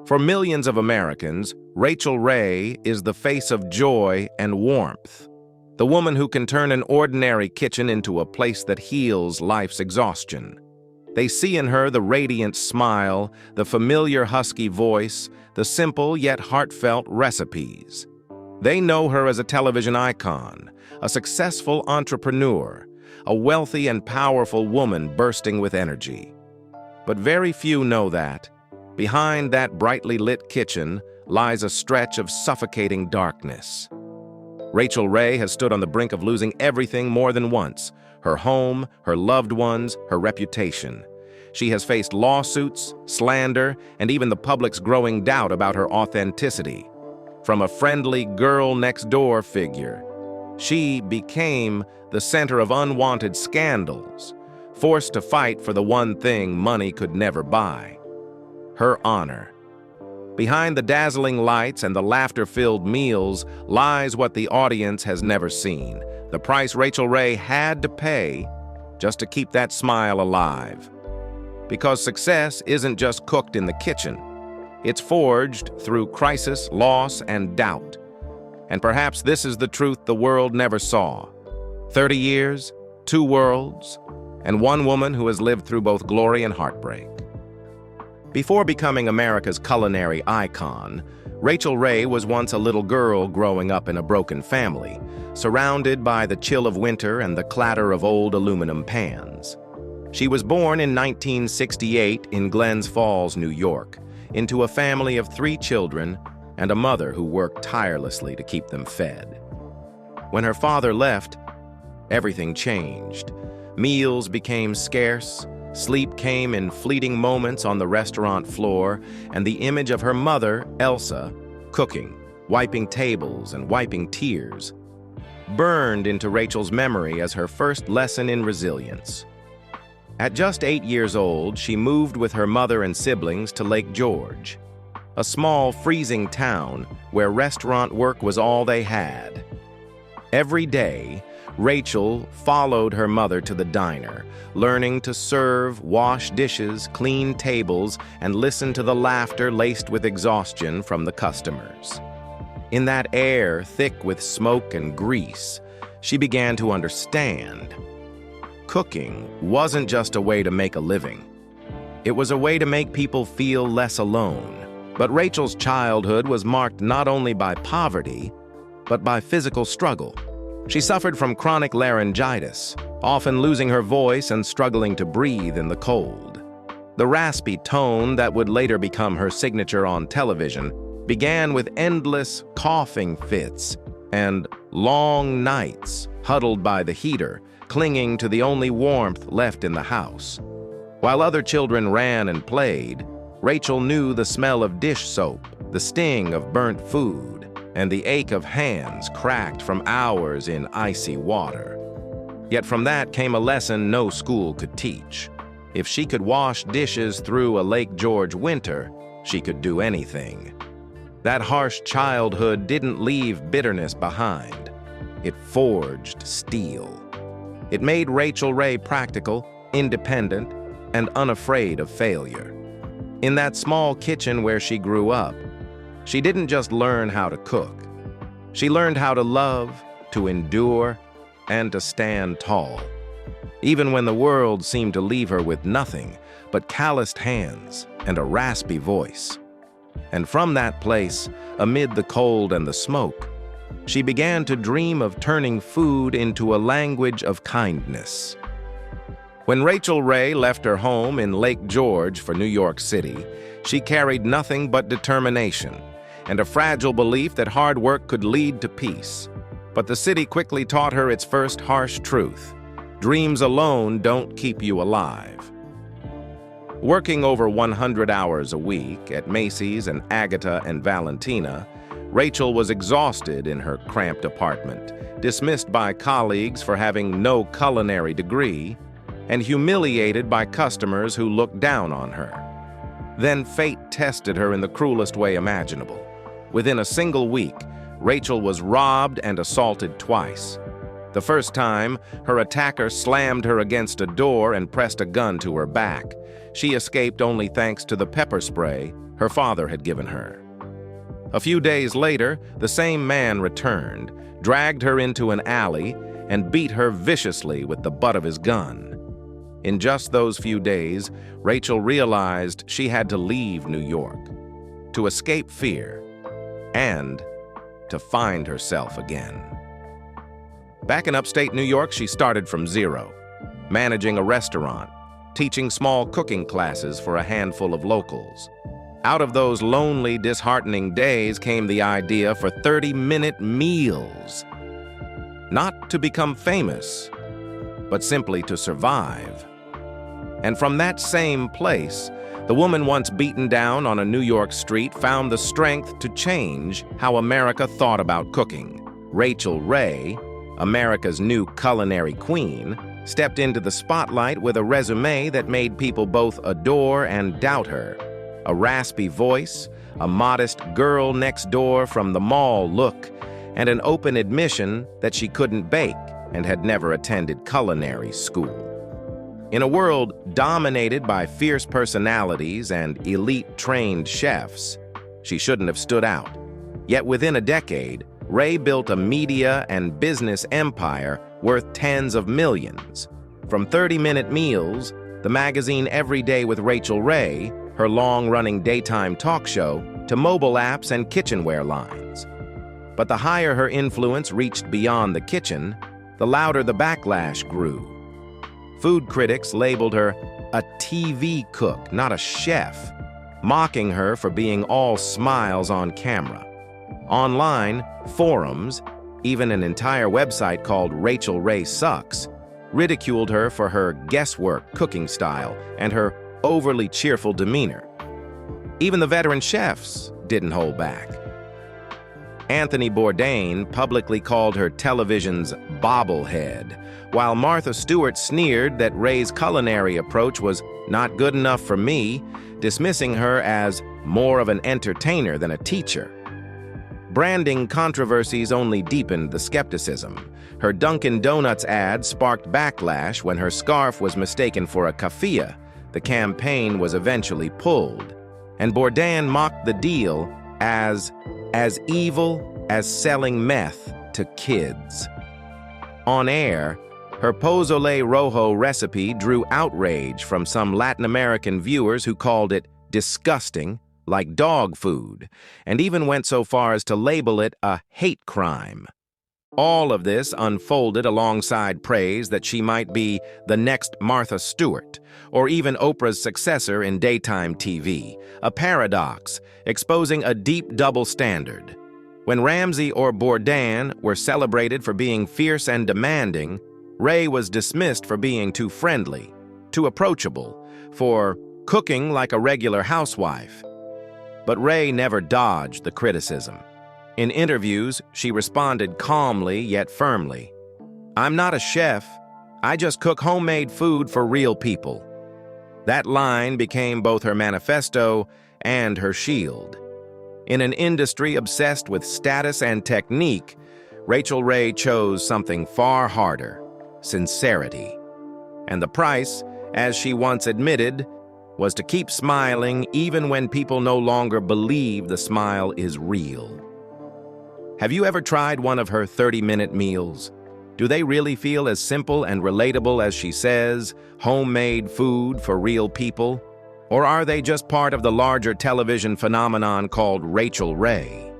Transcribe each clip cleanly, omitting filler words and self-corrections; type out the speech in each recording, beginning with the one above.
For millions of Americans, Rachael Ray is the face of joy and warmth, the woman who can turn an ordinary kitchen into a place that heals life's exhaustion. They see in her the radiant smile, the familiar husky voice, the simple yet heartfelt recipes. They know her as a television icon, a successful entrepreneur, a wealthy and powerful woman bursting with energy. But very few know that behind that brightly lit kitchen lies a stretch of suffocating darkness. Rachael Ray has stood on the brink of losing everything more than once: her home, her loved ones, her reputation. She has faced lawsuits, slander, and even the public's growing doubt about her authenticity. From a friendly girl-next-door figure, she became the center of unwanted scandals, forced to fight for the one thing money could never buy: her honor. Behind the dazzling lights and the laughter-filled meals lies what the audience has never seen: the price Rachael Ray had to pay just to keep that smile alive. Because success isn't just cooked in the kitchen. It's forged through crisis, loss, and doubt. And perhaps this is the truth the world never saw. 30 years, 2 worlds, and one woman who has lived through both glory and heartbreak. Before becoming America's culinary icon, Rachael Ray was once a little girl growing up in a broken family, surrounded by the chill of winter and the clatter of old aluminum pans. She was born in 1968 in Glens Falls, New York, into a family of 3 children and a mother who worked tirelessly to keep them fed. When her father left, everything changed. Meals became scarce, sleep came in fleeting moments on the restaurant floor, and the image of her mother, Elsa, cooking, wiping tables, and wiping tears, burned into Rachael's memory as her first lesson in resilience. At just 8 years old, she moved with her mother and siblings to Lake George, a small, freezing town where restaurant work was all they had. Every day, Rachael followed her mother to the diner, learning to serve, wash dishes, clean tables, and listen to the laughter laced with exhaustion from the customers. In that air thick with smoke and grease, she began to understand. Cooking wasn't just a way to make a living. It was a way to make people feel less alone. But Rachael's childhood was marked not only by poverty, but by physical struggle. She suffered from chronic laryngitis, often losing her voice and struggling to breathe in the cold. The raspy tone that would later become her signature on television began with endless coughing fits and long nights huddled by the heater, clinging to the only warmth left in the house. While other children ran and played, Rachael knew the smell of dish soap, the sting of burnt food, and the ache of hands cracked from hours in icy water. Yet from that came a lesson no school could teach. If she could wash dishes through a Lake George winter, she could do anything. That harsh childhood didn't leave bitterness behind. It forged steel. It made Rachael Ray practical, independent, and unafraid of failure. In that small kitchen where she grew up, she didn't just learn how to cook. She learned how to love, to endure, and to stand tall. Even when the world seemed to leave her with nothing but calloused hands and a raspy voice. And from that place, amid the cold and the smoke, she began to dream of turning food into a language of kindness. When Rachael Ray left her home in Lake George for New York City, she carried nothing but determination and a fragile belief that hard work could lead to peace. But the city quickly taught her its first harsh truth: dreams alone don't keep you alive. Working over 100 hours a week at Macy's and Agatha and Valentina, Rachael was exhausted in her cramped apartment, dismissed by colleagues for having no culinary degree, and humiliated by customers who looked down on her. Then fate tested her in the cruelest way imaginable. Within a single week, Rachael was robbed and assaulted twice. The first time, her attacker slammed her against a door and pressed a gun to her back. She escaped only thanks to the pepper spray her father had given her. A few days later, the same man returned, dragged her into an alley, and beat her viciously with the butt of his gun. In just those few days, Rachael realized she had to leave New York, to escape fear, and to find herself again. Back in upstate New York, she started from zero, managing a restaurant, teaching small cooking classes for a handful of locals. Out of those lonely, disheartening days came the idea for 30-minute meals. Not to become famous, but simply to survive. And from that same place, the woman once beaten down on a New York street found the strength to change how America thought about cooking. Rachael Ray, America's new culinary queen, stepped into the spotlight with a resume that made people both adore and doubt her. A raspy voice, a modest girl next door from the mall look, and an open admission that she couldn't bake and had never attended culinary school. In a world dominated by fierce personalities and elite-trained chefs, she shouldn't have stood out. Yet within a decade, Ray built a media and business empire worth tens of millions. From 30-minute meals, the magazine Every Day with Rachael Ray, her long-running daytime talk show, to mobile apps and kitchenware lines. But the higher her influence reached beyond the kitchen, the louder the backlash grew. Food critics labeled her a TV cook, not a chef, mocking her for being all smiles on camera. Online, forums, even an entire website called Rachael Ray Sucks, ridiculed her for her guesswork cooking style and her overly cheerful demeanor. Even the veteran chefs didn't hold back. Anthony Bourdain publicly called her television's bobblehead, while Martha Stewart sneered that Ray's culinary approach was not good enough for me, dismissing her as more of an entertainer than a teacher. Branding controversies only deepened the skepticism. Her Dunkin' Donuts ad sparked backlash when her scarf was mistaken for a keffiyeh. The campaign was eventually pulled, and Bourdain mocked the deal as evil as selling meth to kids. On air, her pozole rojo recipe drew outrage from some Latin American viewers who called it disgusting, like dog food, and even went so far as to label it a hate crime. All of this unfolded alongside praise that she might be the next Martha Stewart, or even Oprah's successor in daytime TV, a paradox exposing a deep double standard. When Ramsay or Bourdain were celebrated for being fierce and demanding, Ray was dismissed for being too friendly, too approachable, for cooking like a regular housewife. But Ray never dodged the criticism. In interviews, she responded calmly yet firmly. "I'm not a chef. I just cook homemade food for real people." That line became both her manifesto and her shield. In an industry obsessed with status and technique, Rachael Ray chose something far harder: sincerity. And the price, as she once admitted, was to keep smiling even when people no longer believe the smile is real. Have you ever tried one of her 30-minute meals? Do they really feel as simple and relatable as she says, homemade food for real people? Or are they just part of the larger television phenomenon called Rachael Ray?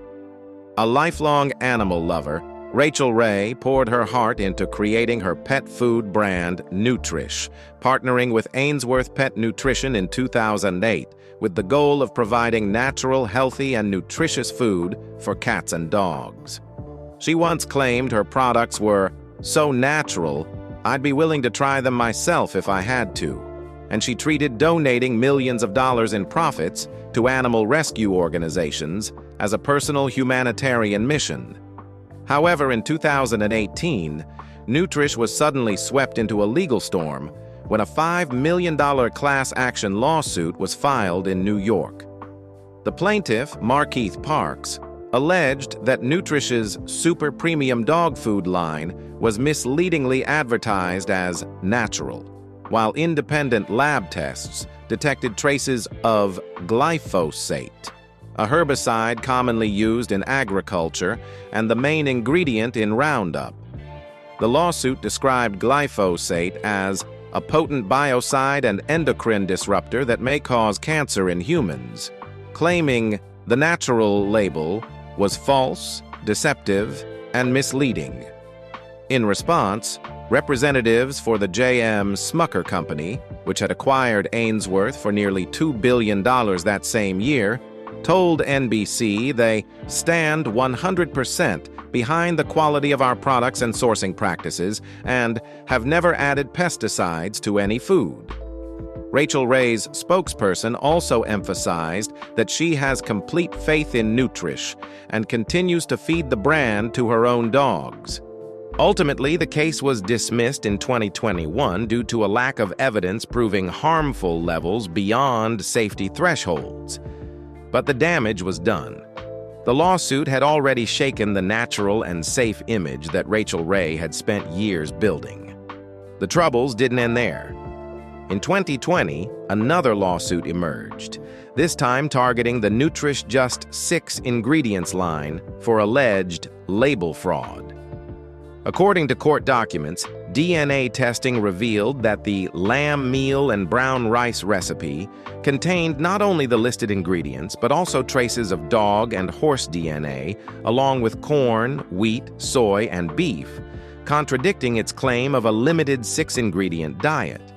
A lifelong animal lover, Rachael Ray poured her heart into creating her pet food brand, Nutrish, partnering with Ainsworth Pet Nutrition in 2008, with the goal of providing natural, healthy, and nutritious food for cats and dogs. She once claimed her products were so natural, I'd be willing to try them myself if I had to, and she treated donating millions of dollars in profits to animal rescue organizations as a personal humanitarian mission. However, in 2018, Nutrish was suddenly swept into a legal storm when a $5 million class action lawsuit was filed in New York. The plaintiff, Markeith Parks, alleged that Nutrish's super premium dog food line was misleadingly advertised as natural. while independent lab tests detected traces of glyphosate, a herbicide commonly used in agriculture and the main ingredient in Roundup. The lawsuit described glyphosate as a potent biocide and endocrine disruptor that may cause cancer in humans, claiming the natural label was false, deceptive, and misleading. In response, representatives for the J.M. Smucker Company, which had acquired Ainsworth for nearly $2 billion that same year, told NBC they stand 100% behind the quality of our products and sourcing practices and have never added pesticides to any food. Rachael Ray's spokesperson also emphasized that she has complete faith in Nutrish and continues to feed the brand to her own dogs. Ultimately, the case was dismissed in 2021 due to a lack of evidence proving harmful levels beyond safety thresholds. But the damage was done. The lawsuit had already shaken the natural and safe image that Rachael Ray had spent years building. The troubles didn't end there. In 2020, another lawsuit emerged, this time targeting the Nutrish Just 6 Ingredients line for alleged label fraud. According to court documents, DNA testing revealed that the lamb meal and brown rice recipe contained not only the listed ingredients, but also traces of dog and horse DNA, along with corn, wheat, soy, and beef, contradicting its claim of a limited 6-ingredient diet.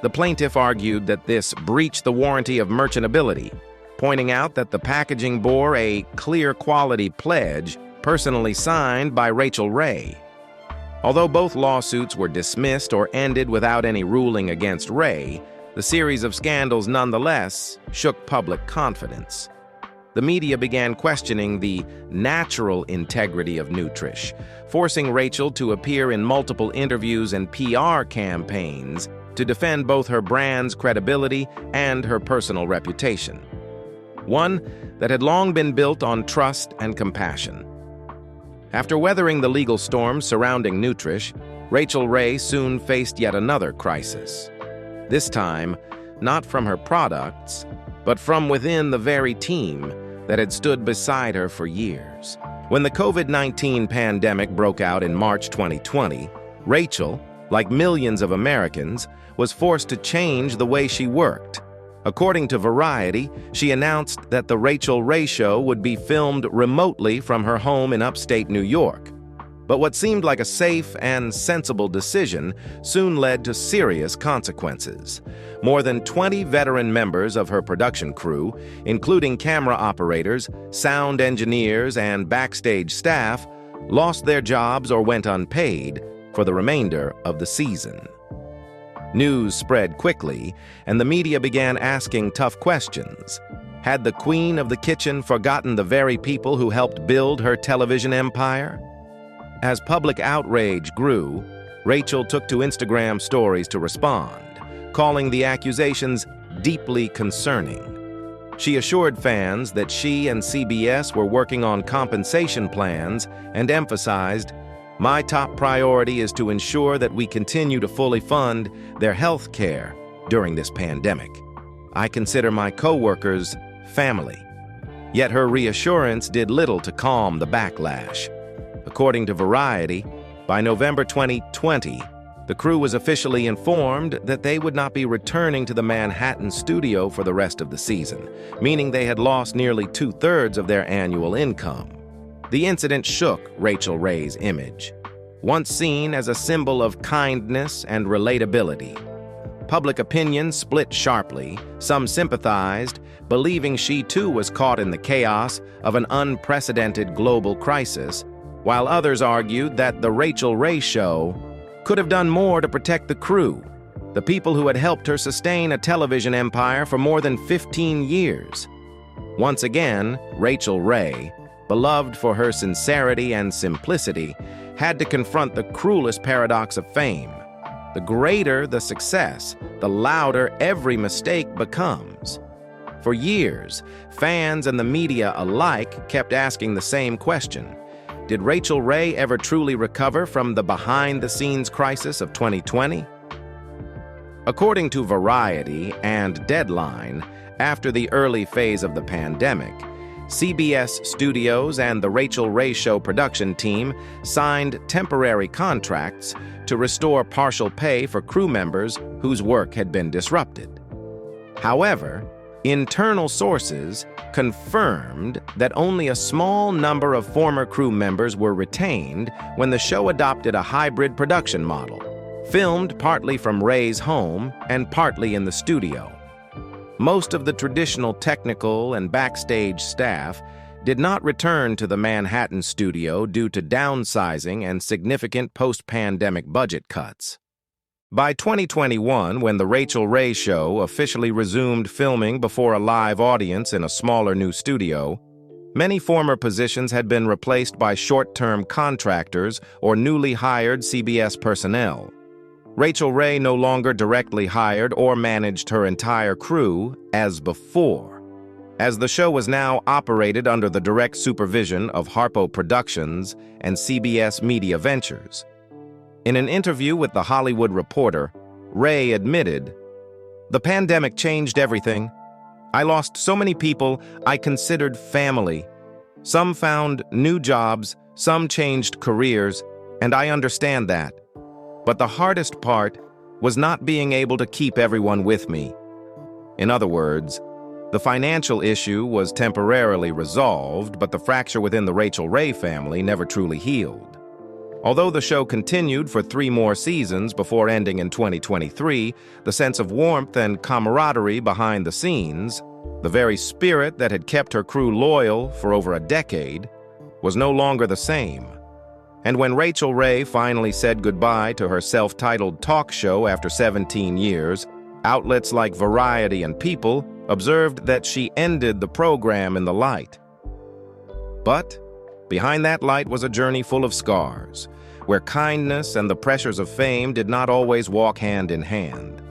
The plaintiff argued that this breached the warranty of merchantability, pointing out that the packaging bore a clear quality pledge personally signed by Rachael Ray. Although both lawsuits were dismissed or ended without any ruling against Ray, the series of scandals nonetheless shook public confidence. The media began questioning the natural integrity of Nutrish, forcing Rachael to appear in multiple interviews and PR campaigns to defend both her brand's credibility and her personal reputation, one that had long been built on trust and compassion. After weathering the legal storm surrounding Nutrish, Rachael Ray soon faced yet another crisis. This time, not from her products, but from within the very team that had stood beside her for years. When the COVID-19 pandemic broke out in March 2020, Rachael, like millions of Americans, was forced to change the way she worked. According to Variety, she announced that The Rachael Ray Show would be filmed remotely from her home in upstate New York. But what seemed like a safe and sensible decision soon led to serious consequences. More than 20 veteran members of her production crew, including camera operators, sound engineers, and backstage staff, lost their jobs or went unpaid for the remainder of the season. News spread quickly, and the media began asking tough questions. Had the queen of the kitchen forgotten the very people who helped build her television empire? As public outrage grew, Rachael took to Instagram stories to respond, calling the accusations deeply concerning. She assured fans that she and CBS were working on compensation plans and emphasized, "My top priority is to ensure that we continue to fully fund their health care during this pandemic. I consider my co-workers family." Yet her reassurance did little to calm the backlash. According to Variety, by November 2020, the crew was officially informed that they would not be returning to the Manhattan studio for the rest of the season, meaning they had lost nearly 2/3 of their annual income. The incident shook Rachael Ray's image, once seen as a symbol of kindness and relatability. Public opinion split sharply. Some sympathized, believing she too was caught in the chaos of an unprecedented global crisis, while others argued that The Rachael Ray Show could have done more to protect the crew, the people who had helped her sustain a television empire for more than 15 years. Once again, Rachael Ray, beloved for her sincerity and simplicity, had to confront the cruelest paradox of fame. The greater the success, the louder every mistake becomes. For years, fans and the media alike kept asking the same question: did Rachael Ray ever truly recover from the behind-the-scenes crisis of 2020? According to Variety and Deadline, after the early phase of the pandemic, CBS Studios and the Rachael Ray Show production team signed temporary contracts to restore partial pay for crew members whose work had been disrupted. However, internal sources confirmed that only a small number of former crew members were retained when the show adopted a hybrid production model, filmed partly from Ray's home and partly in the studio. Most of the traditional technical and backstage staff did not return to the Manhattan studio due to downsizing and significant post-pandemic budget cuts. By 2021, when The Rachael Ray Show officially resumed filming before a live audience in a smaller new studio, many former positions had been replaced by short-term contractors or newly hired CBS personnel. Rachael Ray no longer directly hired or managed her entire crew as before, as the show was now operated under the direct supervision of Harpo Productions and CBS Media Ventures. In an interview with The Hollywood Reporter, Ray admitted, "The pandemic changed everything. I lost so many people I considered family. Some found new jobs, some changed careers, and I understand that. But the hardest part was not being able to keep everyone with me." In other words, the financial issue was temporarily resolved, but the fracture within the Rachael Ray family never truly healed. Although the show continued for 3 more seasons before ending in 2023, the sense of warmth and camaraderie behind the scenes, the very spirit that had kept her crew loyal for over a decade, was no longer the same. And when Rachael Ray finally said goodbye to her self-titled talk show after 17 years, outlets like Variety and People observed that she ended the program in the light. But behind that light was a journey full of scars, where kindness and the pressures of fame did not always walk hand in hand.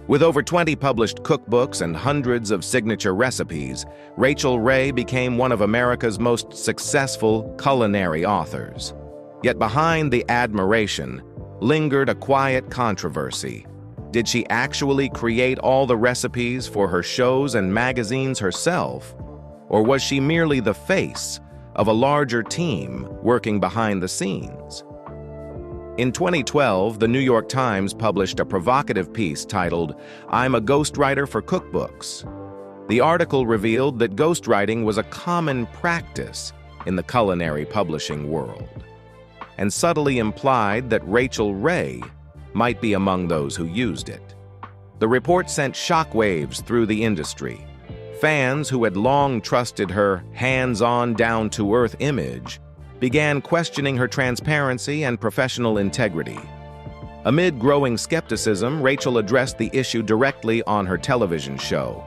With over 20 published cookbooks and hundreds of signature recipes, Rachael Ray became one of America's most successful culinary authors. Yet behind the admiration lingered a quiet controversy. Did she actually create all the recipes for her shows and magazines herself? Or was she merely the face of a larger team working behind the scenes? In 2012, the New York Times published a provocative piece titled, "I'm a Ghostwriter for Cookbooks." The article revealed that ghostwriting was a common practice in the culinary publishing world, and subtly implied that Rachael Ray might be among those who used it. The report sent shockwaves through the industry. Fans who had long trusted her hands-on, down-to-earth image began questioning her transparency and professional integrity. Amid growing skepticism, Rachael addressed the issue directly on her television show.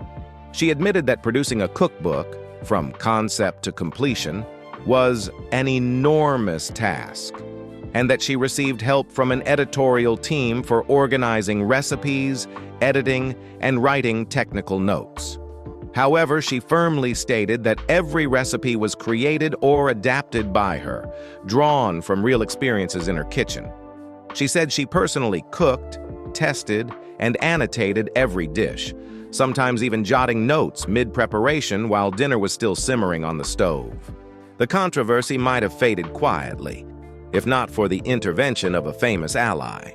She admitted that producing a cookbook, from concept to completion, was an enormous task, and that she received help from an editorial team for organizing recipes, editing, and writing technical notes. However, she firmly stated that every recipe was created or adapted by her, drawn from real experiences in her kitchen. She said she personally cooked, tested, and annotated every dish, sometimes even jotting notes mid-preparation while dinner was still simmering on the stove. The controversy might have faded quietly, if not for the intervention of a famous ally.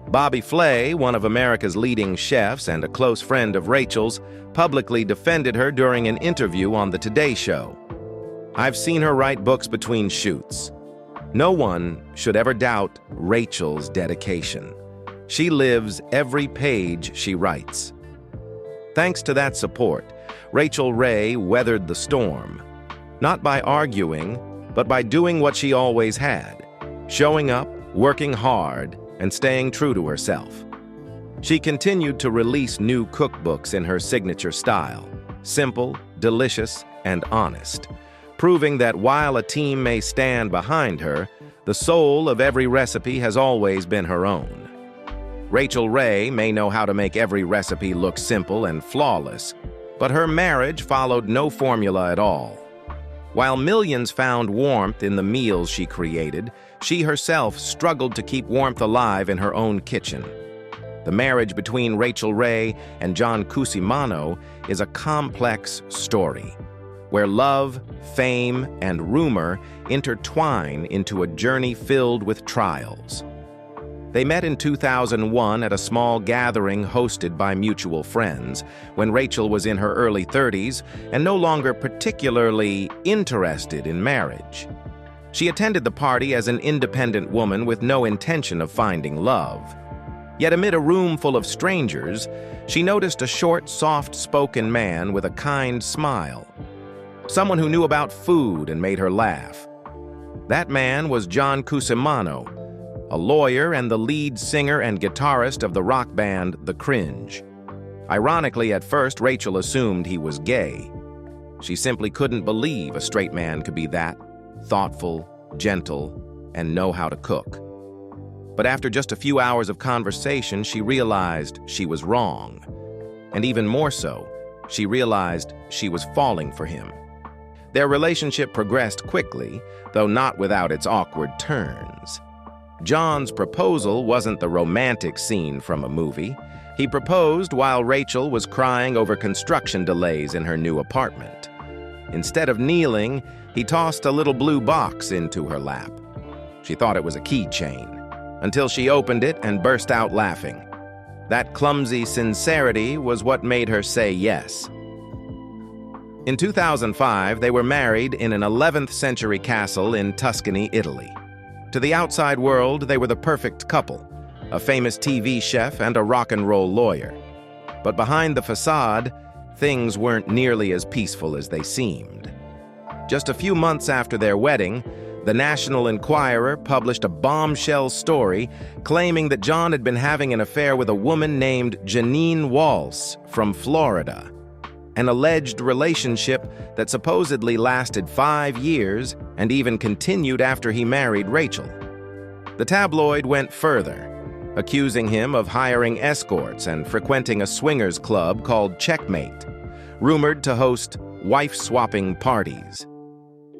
Bobby Flay, one of America's leading chefs and a close friend of Rachael's, publicly defended her during an interview on The Today Show. "I've seen her write books between shoots. No one should ever doubt Rachael's dedication. She lives every page she writes." Thanks to that support, Rachael Ray weathered the storm, not by arguing, but by doing what she always had, showing up, working hard, and staying true to herself. She continued to release new cookbooks in her signature style, simple, delicious, and honest, proving that while a team may stand behind her, the soul of every recipe has always been her own. Rachael Ray may know how to make every recipe look simple and flawless, but her marriage followed no formula at all. While millions found warmth in the meals she created, she herself struggled to keep warmth alive in her own kitchen. The marriage between Rachael Ray and John Kusimano is a complex story, where love, fame, and rumor intertwine into a journey filled with trials. They met in 2001 at a small gathering hosted by mutual friends, when Rachael was in her early 30s and no longer particularly interested in marriage. She attended the party as an independent woman with no intention of finding love. Yet amid a room full of strangers, she noticed a short, soft-spoken man with a kind smile. Someone who knew about food and made her laugh. That man was John Kusimano, a lawyer and the lead singer and guitarist of the rock band The Cringe. Ironically, at first, Rachael assumed he was gay. She simply couldn't believe a straight man could be that thoughtful, gentle, and know how to cook. But after just a few hours of conversation, she realized she was wrong. And even more so, she realized she was falling for him. Their relationship progressed quickly, though not without its awkward turns. John's proposal wasn't the romantic scene from a movie. He proposed while Rachael was crying over construction delays in her new apartment. Instead of kneeling, he tossed a little blue box into her lap. She thought it was a keychain, until she opened it and burst out laughing. That clumsy sincerity was what made her say yes. In 2005, they were married in an 11th century castle in Tuscany, Italy. To the outside world, they were the perfect couple, a famous TV chef and a rock and roll lawyer. But behind the facade, things weren't nearly as peaceful as they seemed. Just a few months after their wedding, the National Enquirer published a bombshell story claiming that John had been having an affair with a woman named Janine Walsh from Florida, an alleged relationship that supposedly lasted 5 years and even continued after he married Rachael. The tabloid went further, accusing him of hiring escorts and frequenting a swingers club called Checkmate, rumored to host wife-swapping parties.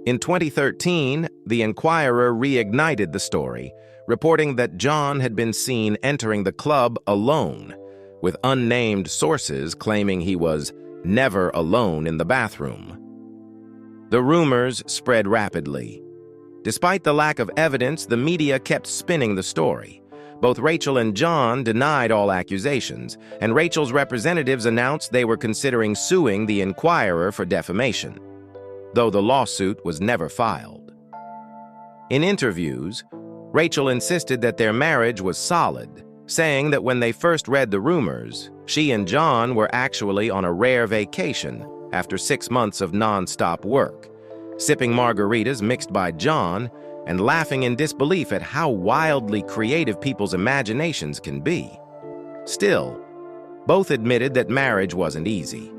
In 2013, the Enquirer reignited the story, reporting that John had been seen entering the club alone, with unnamed sources claiming he was never alone in the bathroom. The rumors spread rapidly. Despite the lack of evidence, the media kept spinning the story. Both Rachael and John denied all accusations, and Rachael's representatives announced they were considering suing the Enquirer for defamation, though the lawsuit was never filed. In interviews, Rachael insisted that their marriage was solid, saying that when they first read the rumors, she and John were actually on a rare vacation after 6 months of non-stop work, sipping margaritas mixed by John and laughing in disbelief at how wildly creative people's imaginations can be. Still, both admitted that marriage wasn't easy.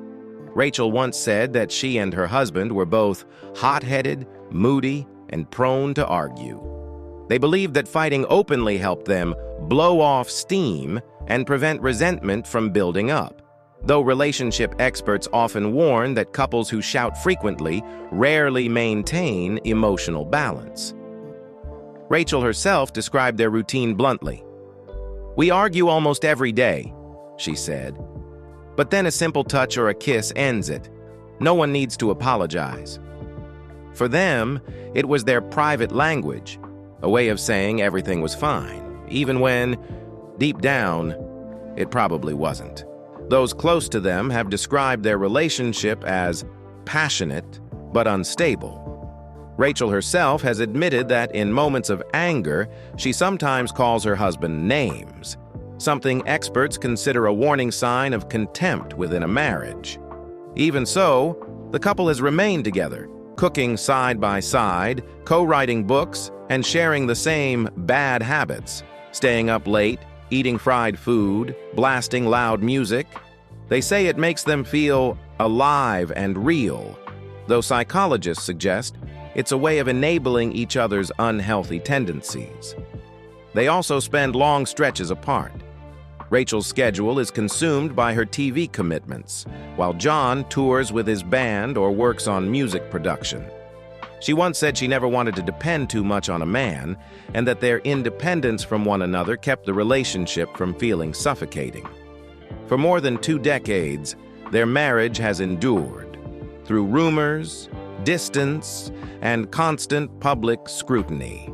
Rachael once said that she and her husband were both hot-headed, moody, and prone to argue. They believed that fighting openly helped them blow off steam and prevent resentment from building up, though relationship experts often warn that couples who shout frequently rarely maintain emotional balance. Rachael herself described their routine bluntly. "We argue almost every day," she said. "But then a simple touch or a kiss ends it. No one needs to apologize." For them, it was their private language, a way of saying everything was fine, even when, deep down, it probably wasn't. Those close to them have described their relationship as passionate but unstable. Rachael herself has admitted that in moments of anger, she sometimes calls her husband names, something experts consider a warning sign of contempt within a marriage. Even so, the couple has remained together, cooking side by side, co-writing books, and sharing the same bad habits, staying up late, eating fried food, blasting loud music. They say it makes them feel alive and real, though psychologists suggest it's a way of enabling each other's unhealthy tendencies. They also spend long stretches apart. Rachael's schedule is consumed by her TV commitments, while John tours with his band or works on music production. She once said she never wanted to depend too much on a man, and that their independence from one another kept the relationship from feeling suffocating. For more than 2 decades, their marriage has endured through rumors, distance, and constant public scrutiny.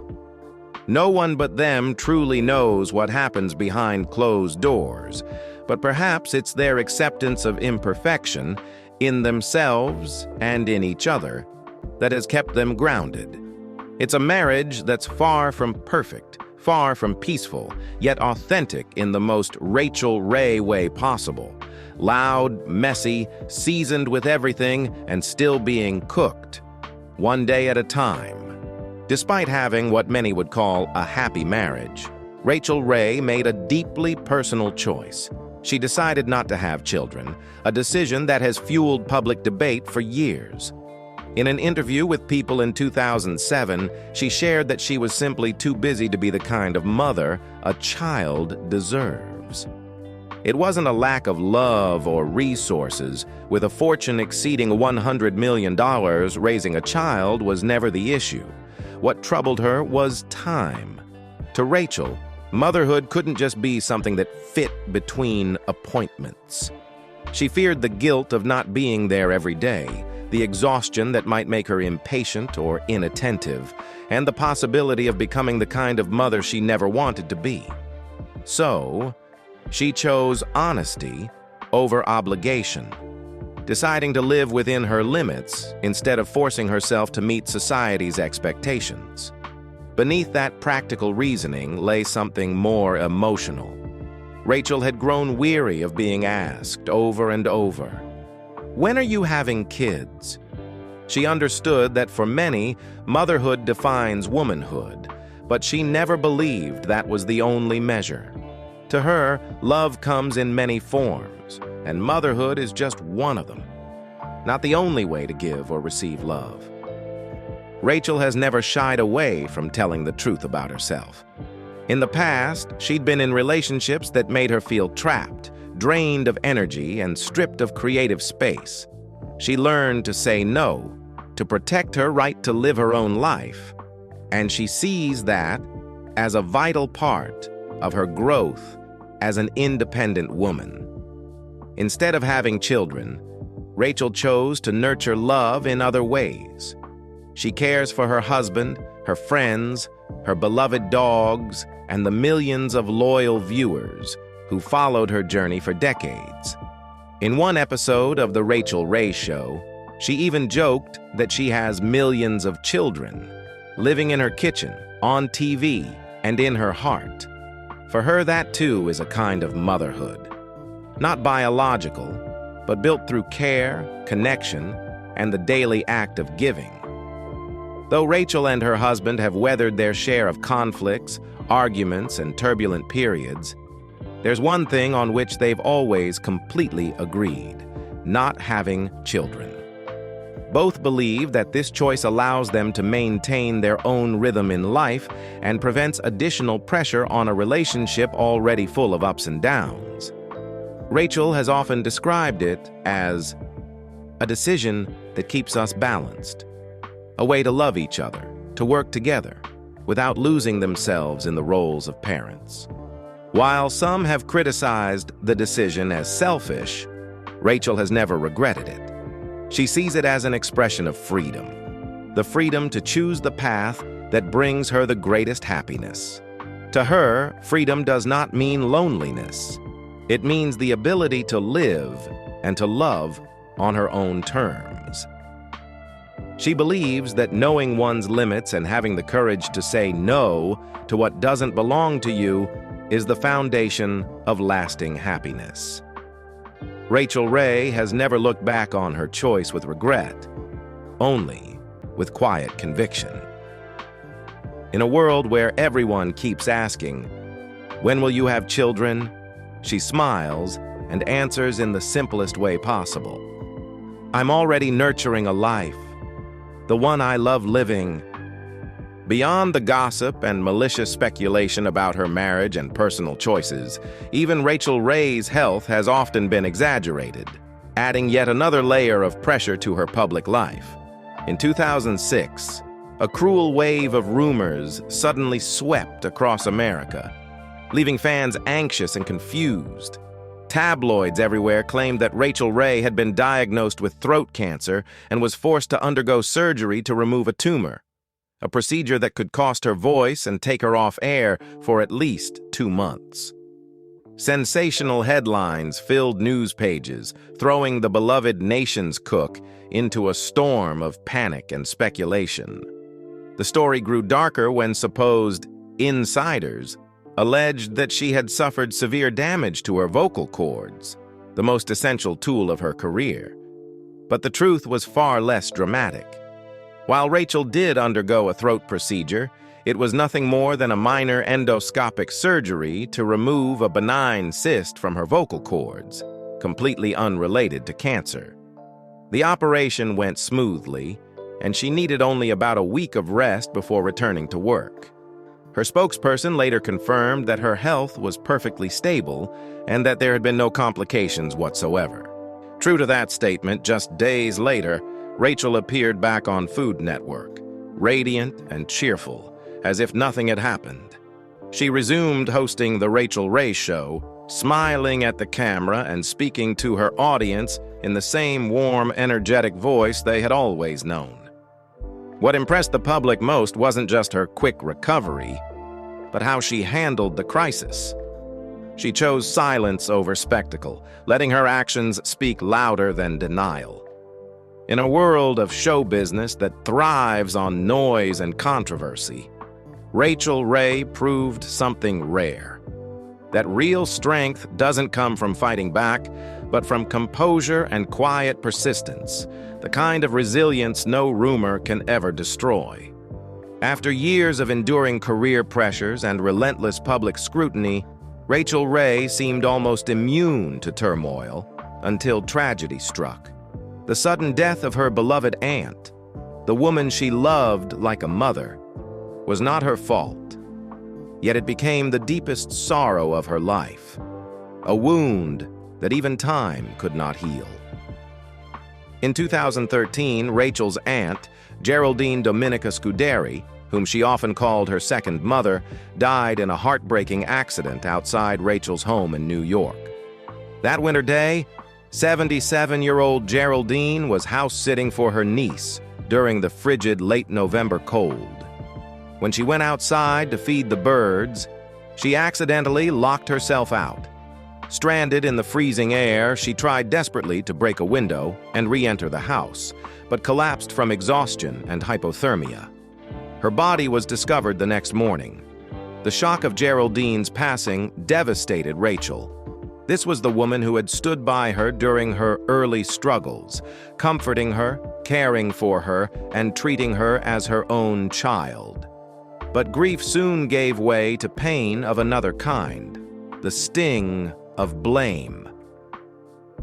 No one but them truly knows what happens behind closed doors, but perhaps it's their acceptance of imperfection in themselves and in each other that has kept them grounded. It's a marriage that's far from perfect, far from peaceful, yet authentic in the most Rachael Ray way possible. Loud, messy, seasoned with everything, and still being cooked, one day at a time. Despite having what many would call a happy marriage, Rachael Ray made a deeply personal choice. She decided not to have children, a decision that has fueled public debate for years. In an interview with People in 2007, she shared that she was simply too busy to be the kind of mother a child deserves. It wasn't a lack of love or resources. With a fortune exceeding $100 million, raising a child was never the issue. What troubled her was time. To Rachael, motherhood couldn't just be something that fit between appointments. She feared the guilt of not being there every day, the exhaustion that might make her impatient or inattentive, and the possibility of becoming the kind of mother she never wanted to be. So, she chose honesty over obligation, deciding to live within her limits instead of forcing herself to meet society's expectations. Beneath that practical reasoning lay something more emotional. Rachael had grown weary of being asked over and over, "When are you having kids?" She understood that for many, motherhood defines womanhood, but she never believed that was the only measure. To her, love comes in many forms, and motherhood is just one of them. Not the only way to give or receive love. Rachael has never shied away from telling the truth about herself. In the past, she'd been in relationships that made her feel trapped, drained of energy, and stripped of creative space. She learned to say no, to protect her right to live her own life, and she sees that as a vital part of her growth as an independent woman. Instead of having children, Rachael chose to nurture love in other ways. She cares for her husband, her friends, her beloved dogs, and the millions of loyal viewers who followed her journey for decades. In one episode of The Rachael Ray Show, she even joked that she has millions of children living in her kitchen, on TV, and in her heart. For her, that too is a kind of motherhood. Not biological, but built through care, connection, and the daily act of giving. Though Rachael and her husband have weathered their share of conflicts, arguments, and turbulent periods, there's one thing on which they've always completely agreed: not having children. Both believe that this choice allows them to maintain their own rhythm in life and prevents additional pressure on a relationship already full of ups and downs. Rachael has often described it as a decision that keeps us balanced, a way to love each other, to work together, without losing themselves in the roles of parents. While some have criticized the decision as selfish, Rachael has never regretted it. She sees it as an expression of freedom, the freedom to choose the path that brings her the greatest happiness. To her, freedom does not mean loneliness. It means the ability to live and to love on her own terms. She believes that knowing one's limits and having the courage to say no to what doesn't belong to you is the foundation of lasting happiness. Rachael Ray has never looked back on her choice with regret, only with quiet conviction. In a world where everyone keeps asking, "When will you have children?" she smiles and answers in the simplest way possible. "I'm already nurturing a life, the one I love living." Beyond the gossip and malicious speculation about her marriage and personal choices, even Rachael Ray's health has often been exaggerated, adding yet another layer of pressure to her public life. In 2006, a cruel wave of rumors suddenly swept across America, leaving fans anxious and confused. Tabloids everywhere claimed that Rachael Ray had been diagnosed with throat cancer and was forced to undergo surgery to remove a tumor, a procedure that could cost her voice and take her off air for at least 2 months. Sensational headlines filled news pages, throwing the beloved nation's cook into a storm of panic and speculation. The story grew darker when supposed insiders alleged that she had suffered severe damage to her vocal cords, the most essential tool of her career. But the truth was far less dramatic. While Rachael did undergo a throat procedure, it was nothing more than a minor endoscopic surgery to remove a benign cyst from her vocal cords, completely unrelated to cancer. The operation went smoothly, and she needed only about a week of rest before returning to work. Her spokesperson later confirmed that her health was perfectly stable and that there had been no complications whatsoever. True to that statement, just days later, Rachael appeared back on Food Network, radiant and cheerful, as if nothing had happened. She resumed hosting The Rachael Ray Show, smiling at the camera and speaking to her audience in the same warm, energetic voice they had always known. What impressed the public most wasn't just her quick recovery, but how she handled the crisis. She chose silence over spectacle, letting her actions speak louder than denial. In a world of show business that thrives on noise and controversy, Rachael Ray proved something rare. That real strength doesn't come from fighting back, but from composure and quiet persistence, the kind of resilience no rumor can ever destroy. After years of enduring career pressures and relentless public scrutiny, Rachael Ray seemed almost immune to turmoil until tragedy struck. The sudden death of her beloved aunt, the woman she loved like a mother, was not her fault. Yet it became the deepest sorrow of her life, a wound that even time could not heal. In 2013, Rachael's aunt, Geraldine Dominica Scuderi, whom she often called her second mother, died in a heartbreaking accident outside Rachael's home in New York. That winter day, 77-year-old Geraldine was house-sitting for her niece during the frigid late November cold. When she went outside to feed the birds, she accidentally locked herself out. Stranded in the freezing air, she tried desperately to break a window and re-enter the house, but collapsed from exhaustion and hypothermia. Her body was discovered the next morning. The shock of Geraldine's passing devastated Rachael. This was the woman who had stood by her during her early struggles, comforting her, caring for her, and treating her as her own child. But grief soon gave way to pain of another kind, the sting of blame.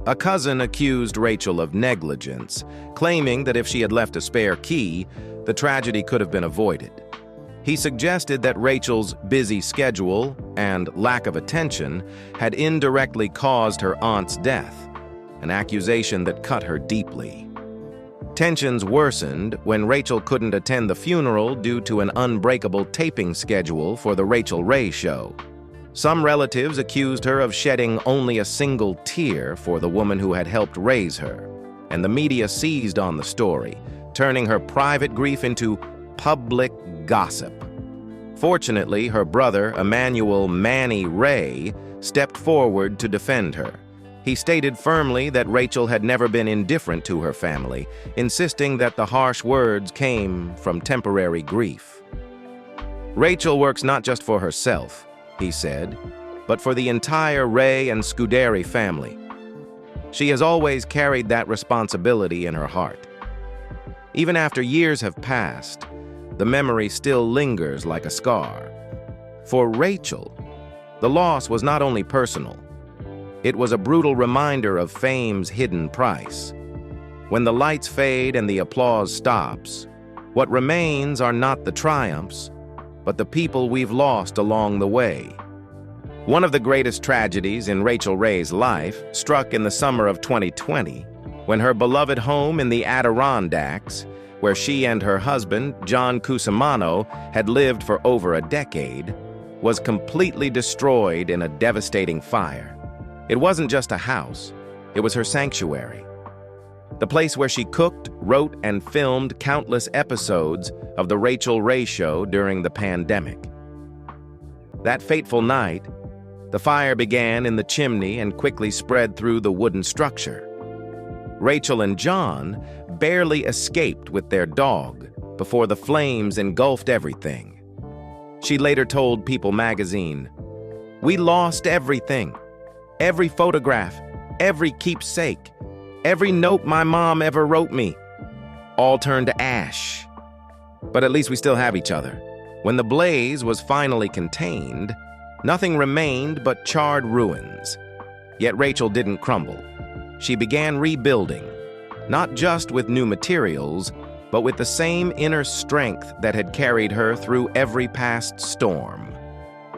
A cousin accused Rachael of negligence, claiming that if she had left a spare key, the tragedy could have been avoided. He suggested that Rachael's busy schedule and lack of attention had indirectly caused her aunt's death, an accusation that cut her deeply. Tensions worsened when Rachael couldn't attend the funeral due to an unbreakable taping schedule for The Rachael Ray Show. Some relatives accused her of shedding only a single tear for the woman who had helped raise her, and the media seized on the story, turning her private grief into public gossip. Fortunately, her brother, Emmanuel "Manny" Ray, stepped forward to defend her. He stated firmly that Rachael had never been indifferent to her family, insisting that the harsh words came from temporary grief. Rachael works not just for herself, he said, but for the entire Ray and Scuderi family. She has always carried that responsibility in her heart. Even after years have passed, the memory still lingers like a scar. For Rachael, the loss was not only personal, it was a brutal reminder of fame's hidden price. When the lights fade and the applause stops, what remains are not the triumphs, but the people we've lost along the way. One of the greatest tragedies in Rachael Ray's life struck in the summer of 2020, when her beloved home in the Adirondacks where she and her husband, John Kusimano, had lived for over a decade, was completely destroyed in a devastating fire. It wasn't just a house, it was her sanctuary. The place where she cooked, wrote, and filmed countless episodes of The Rachael Ray Show during the pandemic. That fateful night, the fire began in the chimney and quickly spread through the wooden structure. Rachael and John barely escaped with their dog before the flames engulfed everything. She later told People magazine, "We lost everything. Every photograph, every keepsake, every note my mom ever wrote me, all turned to ash. But at least we still have each other." When the blaze was finally contained, nothing remained but charred ruins. Yet Rachael didn't crumble. She began rebuilding, not just with new materials, but with the same inner strength that had carried her through every past storm.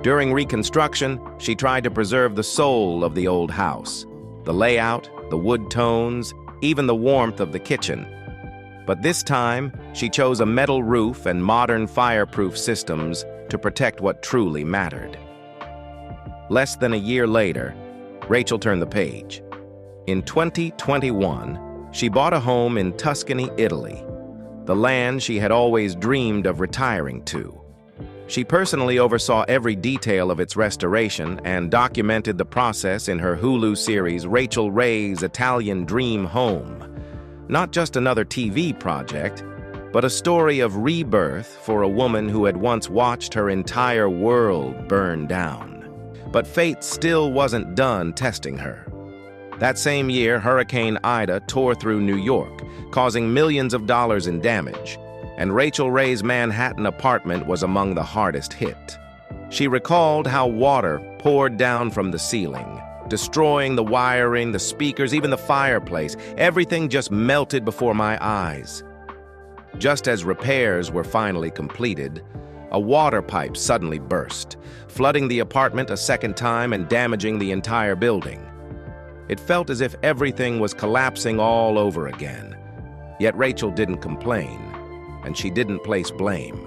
During reconstruction, she tried to preserve the soul of the old house, the layout, the wood tones, even the warmth of the kitchen. But this time, she chose a metal roof and modern fireproof systems to protect what truly mattered. Less than a year later, Rachael turned the page. In 2021, she bought a home in Tuscany, Italy, the land she had always dreamed of retiring to. She personally oversaw every detail of its restoration and documented the process in her Hulu series Rachael Ray's Italian Dream Home. Not just another TV project, but a story of rebirth for a woman who had once watched her entire world burn down. But fate still wasn't done testing her. That same year, Hurricane Ida tore through New York, causing millions of dollars in damage, and Rachael Ray's Manhattan apartment was among the hardest hit. She recalled how water poured down from the ceiling, destroying the wiring, the speakers, even the fireplace. Everything just melted before my eyes. Just as repairs were finally completed, a water pipe suddenly burst, flooding the apartment a second time and damaging the entire building. It felt as if everything was collapsing all over again. Yet Rachael didn't complain, and she didn't place blame.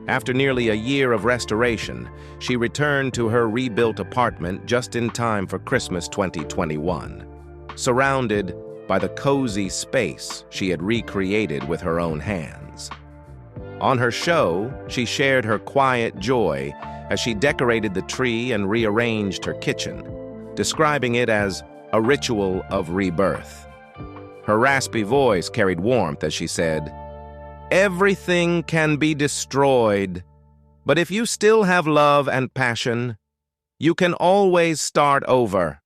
After nearly a year of restoration, she returned to her rebuilt apartment just in time for Christmas 2021, surrounded by the cozy space she had recreated with her own hands. On her show, she shared her quiet joy as she decorated the tree and rearranged her kitchen, describing it as a ritual of rebirth. Her raspy voice carried warmth as she said, "Everything can be destroyed, but if you still have love and passion, you can always start over."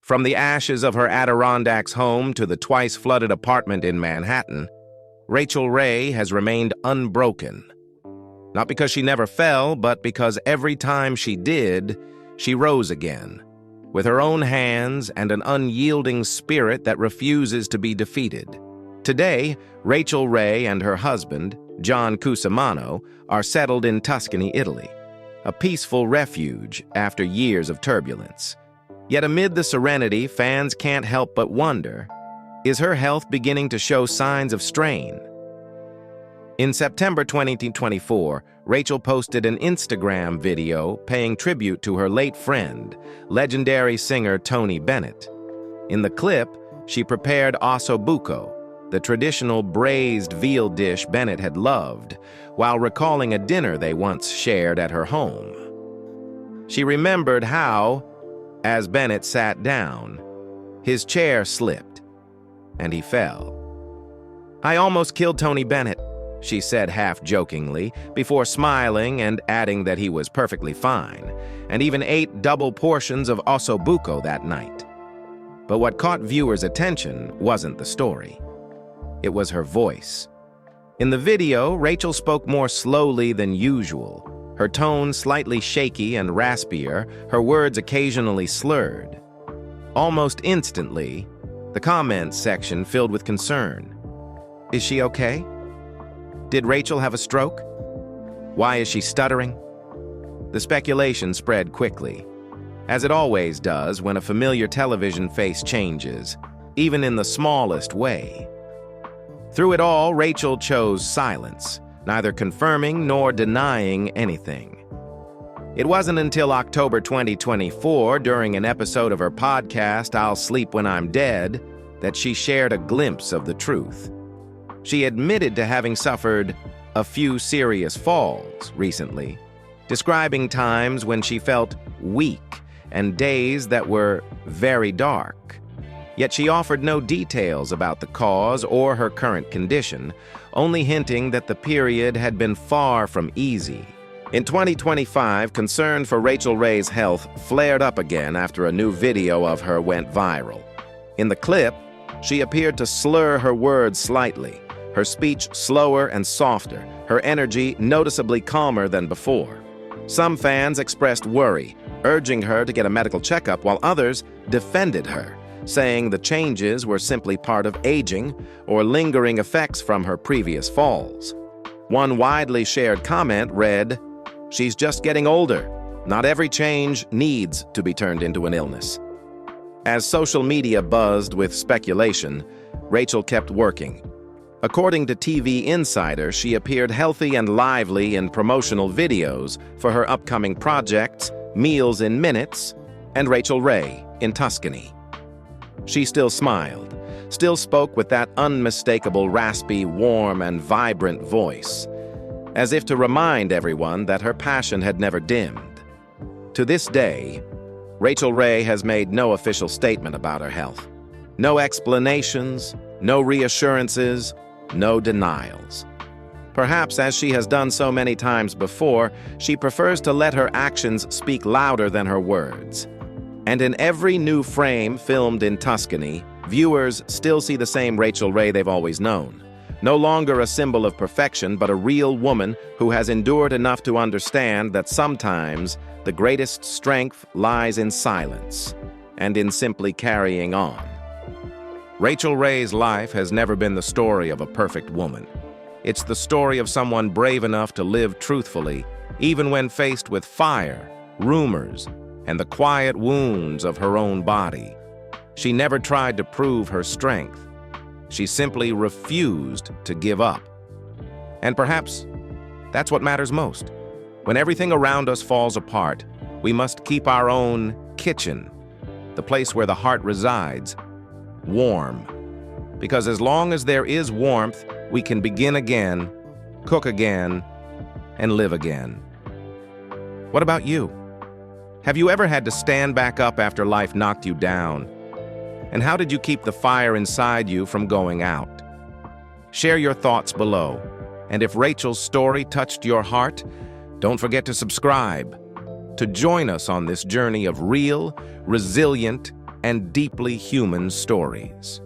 From the ashes of her Adirondacks home to the twice-flooded apartment in Manhattan, Rachael Ray has remained unbroken. Not because she never fell, but because every time she did, she rose again, with her own hands and an unyielding spirit that refuses to be defeated. Today, Rachael Ray and her husband, John Kusimano, are settled in Tuscany, Italy, a peaceful refuge after years of turbulence. Yet amid the serenity, fans can't help but wonder, is her health beginning to show signs of strain? In September 2024, Rachael posted an Instagram video paying tribute to her late friend, legendary singer Tony Bennett. In the clip, she prepared ossobuco, the traditional braised veal dish Bennett had loved, while recalling a dinner they once shared at her home. She remembered how, as Bennett sat down, his chair slipped, and he fell. "I almost killed Tony Bennett," she said half-jokingly, before smiling and adding that he was perfectly fine, and even ate double portions of ossobuco that night. But what caught viewers' attention wasn't the story. It was her voice. In the video, Rachael spoke more slowly than usual, her tone slightly shaky and raspier, her words occasionally slurred. Almost instantly, the comments section filled with concern. Is she okay? Did Rachael have a stroke? Why is she stuttering? The speculation spread quickly, as it always does when a familiar television face changes, even in the smallest way. Through it all, Rachael chose silence, neither confirming nor denying anything. It wasn't until October 2024, during an episode of her podcast, I'll Sleep When I'm Dead, that she shared a glimpse of the truth. She admitted to having suffered a few serious falls recently, describing times when she felt weak and days that were very dark. Yet she offered no details about the cause or her current condition, only hinting that the period had been far from easy. In 2025, concern for Rachael Ray's health flared up again after a new video of her went viral. In the clip, she appeared to slur her words slightly, her speech slower and softer, her energy noticeably calmer than before. Some fans expressed worry, urging her to get a medical checkup, while others defended her, saying the changes were simply part of aging or lingering effects from her previous falls. One widely shared comment read, "She's just getting older. Not every change needs to be turned into an illness." As social media buzzed with speculation, Rachael kept working. According to TV Insider, she appeared healthy and lively in promotional videos for her upcoming projects, Meals in Minutes, and Rachael Ray in Tuscany. She still smiled, still spoke with that unmistakable, raspy, warm, and vibrant voice, as if to remind everyone that her passion had never dimmed. To this day, Rachael Ray has made no official statement about her health. No explanations, no reassurances, no denials. Perhaps, as she has done so many times before, she prefers to let her actions speak louder than her words. And in every new frame filmed in Tuscany, viewers still see the same Rachael Ray they've always known. No longer a symbol of perfection, but a real woman who has endured enough to understand that sometimes the greatest strength lies in silence and in simply carrying on. Rachael Ray's life has never been the story of a perfect woman. It's the story of someone brave enough to live truthfully, even when faced with fire, rumors, and the quiet wounds of her own body. She never tried to prove her strength. She simply refused to give up. And perhaps that's what matters most. When everything around us falls apart, we must keep our own kitchen, the place where the heart resides, warm. Because as long as there is warmth, we can begin again, cook again, and live again. What about you? Have you ever had to stand back up after life knocked you down? And how did you keep the fire inside you from going out? Share your thoughts below. And if Rachael's story touched your heart, don't forget to subscribe to join us on this journey of real, resilient, and deeply human stories.